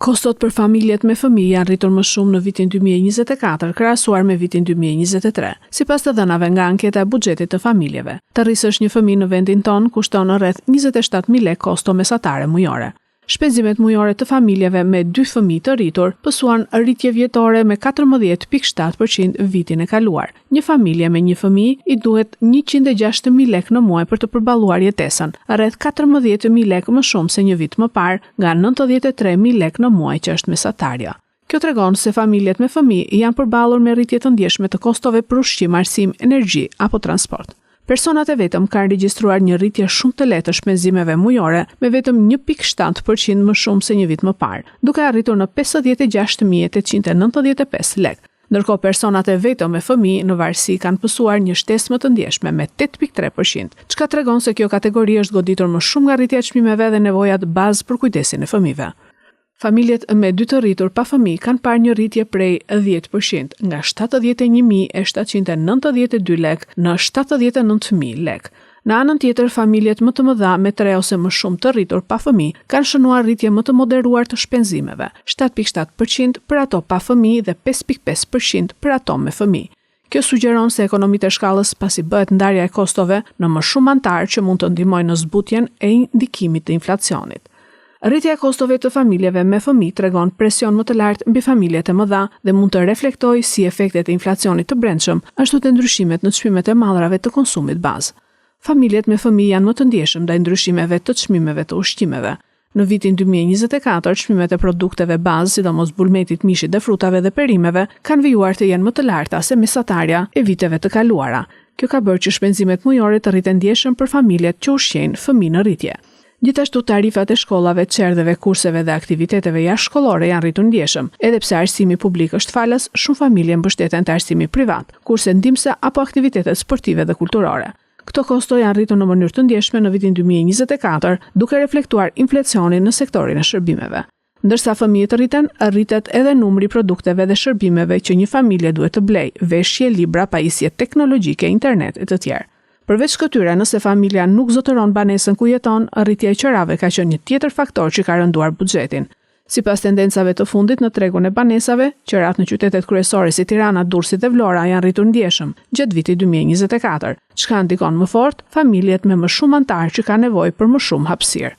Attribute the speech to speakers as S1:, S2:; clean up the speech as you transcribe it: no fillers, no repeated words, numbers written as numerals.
S1: Kostot për familjet me fëmijë janë rritur më shumë në vitin 2024 krahasuar me vitin 2023, sipas të dhënave nga anketa e buxhetit të familjeve. Të rrisësh një fëmijë në vendin ton kushton rreth 27.000 lekë kosto mesatare mujore. Shpenzimet mujore të familjeve me 2 fëmijë të rritur pësuan rritje vjetore me 14.7% vitin e kaluar. Një familje me një fëmijë i duhet 106.000 lekë në muaj për të përballuar jetesën, rreth 14.000 lekë më shumë se një vit më parë, nga 93.000 lekë në muaj që është mesatarja. Kjo tregon se familjet me fëmijë janë përballur me rritje të ndjeshme të kostove për ushqim, arsim, energji apo transport. Personat e vetëm kanë regjistruar një rritje shumë të lehtë të shpenzimeve mujore me vetëm 1.7% më shumë se një vit më parë, duke arritur në 56.895 lekë. Ndërkohë personat e vetëm me fëmijë në varësi kanë pësuar një shtesë më të ndjeshme me 8.3%, çka tregon se kjo kategori është goditur më shumë nga rritja e çmimeve dhe nevojat bazë për kujdesin e fëmijëve. Familjet me 2 të rritur pa fëmijë kanë parë një rritje prej 10%, nga 71.792 lekë në 79.000 lekë. Në anën tjetër, familjet më të mëdha me 3 ose më shumë të rritur pa fëmijë kanë shënuar rritje më të moderuar të shpenzimeve, 7.7% për ato pa fëmijë dhe 5.5% për ato me fëmijë. Kjo sugjeron se ekonomitë e shkallës pasi bëhet ndarja e kostove në më shumë anëtarë që mund të ndihmojnë në zbutjen e ndikimit të inflacionit. Rritja e kostove të familjeve me fëmijë tregon presion më të lartë mbi familjet e mëdha dhe mund të reflektojë si efektet e inflacionit të brendshëm, ashtu të ndryshimet në çmimet e mallrave të konsumit bazë. Familjet me fëmijë janë më të ndjeshëm ndaj ndryshimeve të çmimeve të ushqimeve. Në vitin 2024, çmimet e produkteve bazë, sidomos bulmetit, mishit dhe frutave dhe perimeve, kanë vijuar të jenë më të larta se mesatarja e viteve të kaluara. Kjo ka bërë që shpenzimet mujore të rriten ndjeshëm për familjet që ushqejnë fëmijë në rritje. Gjithashtu tarifat e shkollave, çerdheve, kurseve dhe aktiviteteve jashtëshkollore janë rritur ndjeshëm. Edhe pse arsimi publik është falas, shumë familje mbështeten te arsimi privat, kurse ndihmëse apo aktivitetet sportive dhe kulturore. Këto kosto janë rritur në mënyrë të ndjeshme në vitin 2024, duke reflektuar inflacionin në sektorin e shërbimeve. Ndërsa fëmijët rritet edhe numri produkteve dhe shërbimeve që një familje duhet të blejë, veshje, libra, pajisje teknologjike, internet e të tjerë. Përveç këtyre, nëse familja nuk zotëron banesën ku jeton, rritja e qërave ka qenë një tjetër faktor që ka rënduar buxhetin. Sipas tendencave të fundit në tregun e banesave, qërat në qytetet kryesore si Tirana, Durrësi dhe Vlora janë rritur ndjeshëm gjatë vitit 2024, çka ndikon më fort familjet me më shumë anëtarë që kanë nevojë për më shumë hapësirë.